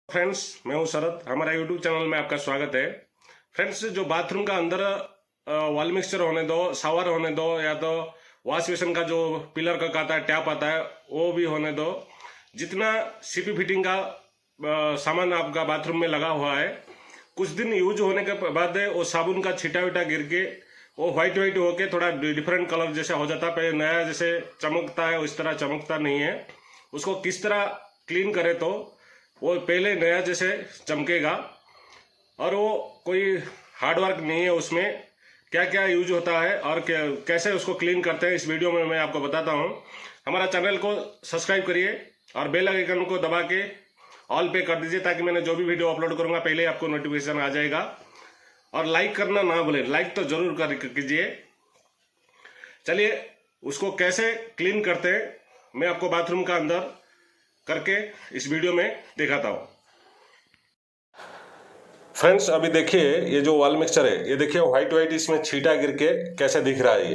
Friends, मैं हूं शरद। हमारा यूट्यूब चैनल में आपका स्वागत है। फ्रेंड्स, जो बाथरूम का अंदर वॉल मिक्सचर होने दो, शावर होने दो, या तो वॉश बेसिन का जो पिलर का आता है, टैप आता है, वो भी होने दो। जितना सीपी फिटिंग का सामान आपका बाथरूम में लगा हुआ है, कुछ दिन यूज होने के बाद वो साबुन का छिटा विटा गिर के वो व्हाइट व्हाइट होके थोड़ा डिफरेंट कलर जैसा हो जाता है। पहले नया जैसे चमकता है उस तरह चमकता नहीं है। उसको किस तरह क्लीन करें तो वो पहले नया जैसे चमकेगा। और वो कोई हार्ड वर्क नहीं है, उसमें क्या क्या यूज होता है और कैसे उसको क्लीन करते हैं, इस वीडियो में मैं आपको बताता हूँ। हमारा चैनल को सब्सक्राइब करिए और बेल आइकन को दबा के ऑल पे कर दीजिए, ताकि मैंने जो भी वीडियो अपलोड करूँगा पहले आपको नोटिफिकेशन आ जाएगा। और लाइक करना ना भूलें, लाइक तो जरूर कीजिए। चलिए उसको कैसे क्लीन करते हैं मैं आपको बाथरूम का अंदर करके इस वीडियो में दिखाता हूँ। फ्रेंड्स, अभी देखिए ये जो वॉल मिक्सचर है, ये देखिए व्हाइट व्हाइट इसमें छींटा गिर के कैसे दिख रहा है।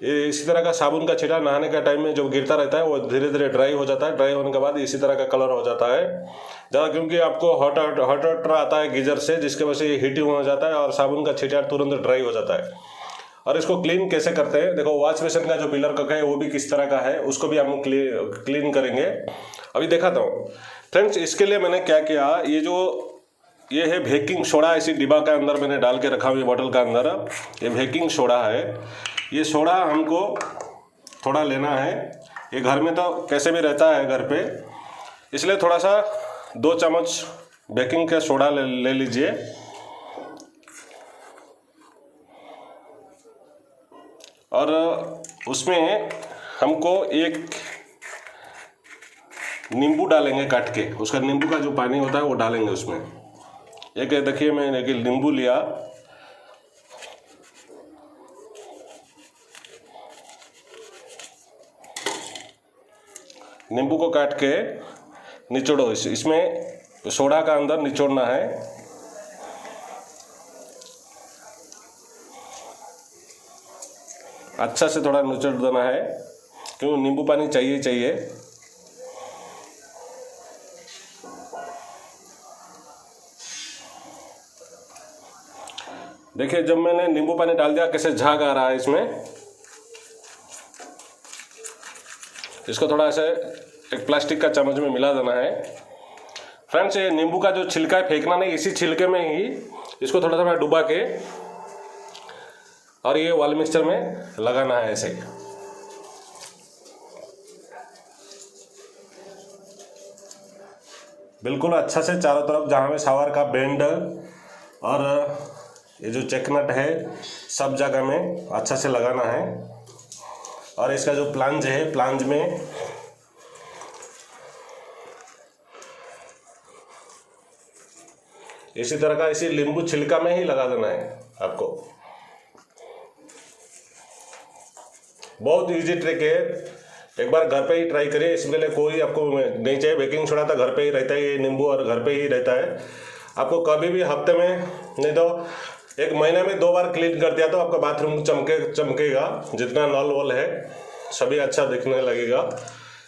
ये इसी तरह का साबुन का छींटा नहाने का टाइम में जब गिरता रहता है वो धीरे धीरे ड्राई हो जाता है। ड्राई होने के बाद इसी तरह का कलर हो जाता है ज़्यादा, क्योंकि आपको हॉट वाटर आता है गीजर से, जिसके वजह से ये हीटिंग हो जाता है और साबुन का छींटा तुरंत ड्राई हो जाता है। और इसको क्लीन कैसे करते हैं, देखो वॉश बेसिन का जो पिलर का है वो भी किस तरह का है, उसको भी हम क्लीन करेंगे। अभी दिखाता हूँ। फ्रेंड्स, इसके लिए मैंने क्या किया, ये है बेकिंग सोडा, इसी डिब्बा के अंदर मैंने डाल के रखा हुआ बॉटल का अंदर। ये बेकिंग सोडा है। ये सोडा हमको थोड़ा लेना है। ये घर में तो कैसे भी रहता है घर पे, इसलिए थोड़ा सा 2 चम्मच बेकिंग का सोडा ले लीजिए। और उसमें हमको एक नींबू डालेंगे काट के, उसका नींबू का जो पानी होता है वो डालेंगे उसमें। एक देखिए मैंने एक नींबू लिया, नींबू को काट के निचोड़ो। इसमें सोडा का अंदर निचोड़ना है। अच्छा से थोड़ा निचोड़ देना है, क्योंकि नींबू पानी चाहिए। देखिए जब मैंने नींबू पानी डाल दिया कैसे झाग आ रहा है इसमें। इसको थोड़ा ऐसे एक प्लास्टिक का चम्मच में मिला देना है। फ्रेंड्स, ये नींबू का जो छिलका है फेंकना नहीं, इसी छिलके में ही इसको थोड़ा थोड़ा डुबा के और ये वॉल मिक्सचर में लगाना है ऐसे। बिल्कुल अच्छा से चारों तरफ, जहाँ में शावर का बेंड और ये जो चेक नट है सब जगह में अच्छा से लगाना है। और इसका जो प्लांज है, प्लांज में इसी तरह का इसी नींबू छिलका में ही लगा देना है आपको। बहुत इजी ट्रिक है, एक बार घर पे ही ट्राई करिए। इसके लिए कोई आपको नहीं चाहिए, बेकिंग सोडा तो घर पे ही रहता है, ये नींबू और घर पे ही रहता है। आपको कभी भी हफ्ते में नहीं तो 1 महीने में 2 बार क्लीन कर दिया तो आपका बाथरूम चमकेगा। जितना नल वॉल है सभी अच्छा दिखने लगेगा,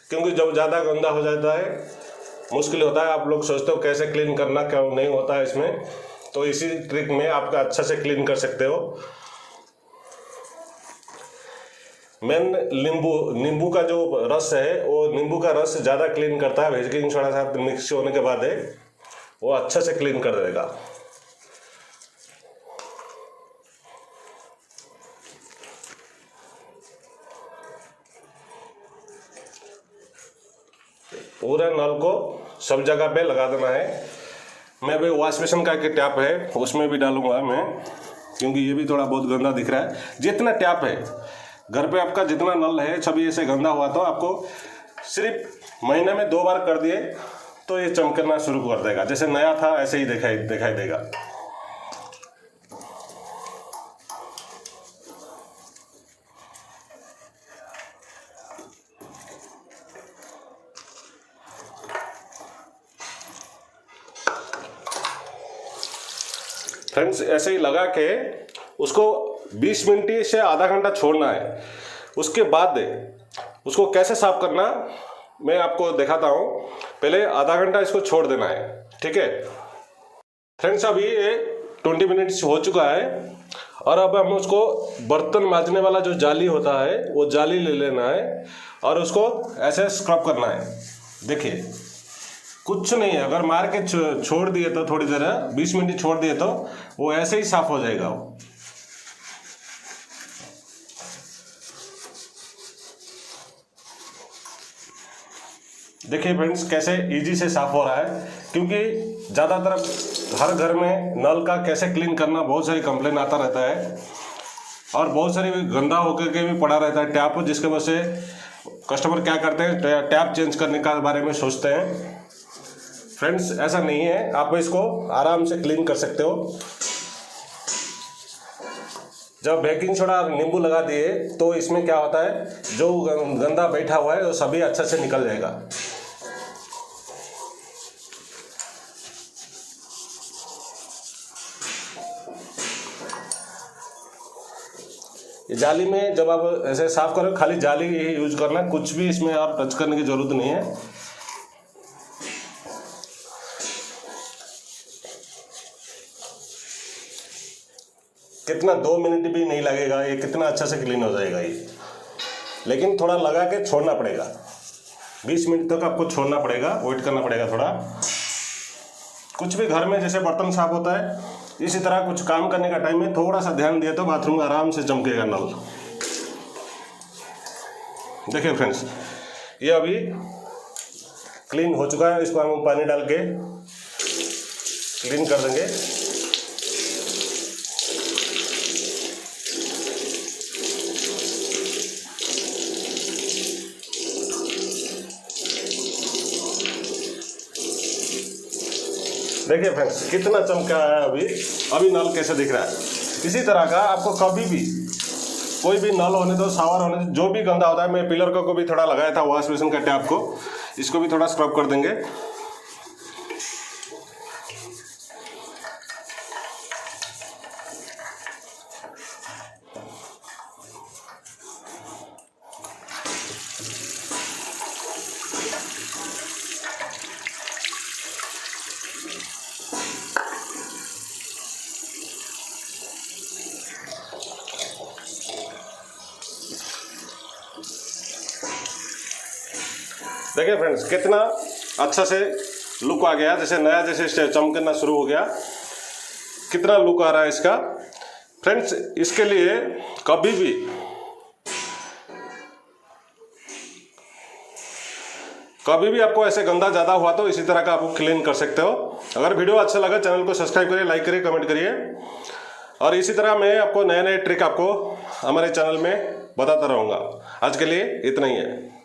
क्योंकि जब ज़्यादा गंदा हो जाता है मुश्किल होता है। आप लोग सोचते हो कैसे क्लीन करना, क्या नहीं होता है इसमें, तो इसी ट्रिक में आपका अच्छा से क्लीन कर सकते हो। मेन नींबू का जो रस है, वो नींबू का रस ज़्यादा क्लीन करता है। बेकिंग सोडा साथ मिक्स होने के बाद वो अच्छा से क्लीन कर देगा। पूरे नल को सब जगह पे लगा देना है। मैं अभी वॉश बेसिन का एक टैप है उसमें भी डालूंगा मैं, क्योंकि ये भी थोड़ा बहुत गंदा दिख रहा है। जितना टैप है घर पे आपका, जितना नल है सभी ऐसे गंदा हुआ तो आपको सिर्फ महीने में 2 बार कर दिए तो ये चमकना शुरू कर देगा। जैसे नया था ऐसे ही दिखाई देगा। फ्रेंड्स, ऐसे ही लगा के उसको 20 मिनट से आधा घंटा छोड़ना है। उसके बाद उसको कैसे साफ करना मैं आपको दिखाता हूँ। पहले आधा घंटा इसको छोड़ देना है, ठीक है फ्रेंड्स। अभी ये 20 मिनट्स हो चुका है और अब हम उसको बर्तन मांजने वाला जो जाली होता है वो जाली ले लेना है और उसको ऐसे स्क्रब करना है। देखिए कुछ नहीं है, अगर मार के छोड़ दिए तो थोड़ी देर 20 मिनट छोड़ दिए तो वो ऐसे ही साफ हो जाएगा वो। देखिए फ्रेंड्स कैसे इजी से साफ हो रहा है, क्योंकि ज़्यादातर हर घर में नल का कैसे क्लीन करना बहुत सारी कंप्लेन आता रहता है और बहुत सारी गंदा होकर के भी पड़ा रहता है टैप, जिसके वजह से कस्टमर क्या करते हैं टैप चेंज करने का बारे में सोचते हैं। फ्रेंड्स ऐसा नहीं है, आप इसको आराम से क्लीन कर सकते हो। जब बेकिंग सोडा और नींबू लगा दिए तो इसमें क्या होता है, जो गंदा बैठा हुआ है वो सभी अच्छे से निकल जाएगा। ये जाली में जब आप ऐसे साफ करो, खाली जाली ही यूज करना, कुछ भी इसमें आप टच करने की जरूरत नहीं है। कितना 2 मिनट भी नहीं लगेगा, ये कितना अच्छा से क्लीन हो जाएगा ये। लेकिन थोड़ा लगा के छोड़ना पड़ेगा, 20 मिनट तक आपको छोड़ना पड़ेगा, वेट करना पड़ेगा थोड़ा। कुछ भी घर में जैसे बर्तन साफ होता है इसी तरह कुछ काम करने का टाइम में थोड़ा सा ध्यान दिया तो बाथरूम में आराम से चमकेगा नल। देखिए फ्रेंड्स ये अभी क्लीन हो चुका है, इसको हम पानी डाल के क्लीन कर देंगे। देखिए फ्रेंड्स कितना चमका है अभी नल कैसे दिख रहा है। इसी तरह का आपको कभी भी कोई भी नल होने दो, शावर होने दो, जो भी गंदा होता है, मैं पिलर को भी थोड़ा लगाया था वॉश बेसिन का टैप को, इसको भी थोड़ा स्क्रब कर देंगे। देखिए फ्रेंड्स कितना अच्छा से लुक आ गया, जैसे नया जैसे चमकना शुरू हो गया, कितना लुक आ रहा है इसका। फ्रेंड्स इसके लिए कभी भी आपको ऐसे गंदा ज़्यादा हुआ तो इसी तरह का आप क्लीन कर सकते हो। अगर वीडियो अच्छा लगा चैनल को सब्सक्राइब करिए, लाइक करिए, कमेंट करिए और इसी तरह मैं आपको नए नए ट्रिक आपको हमारे चैनल में बताता रहूँगा। आज के लिए इतना ही है।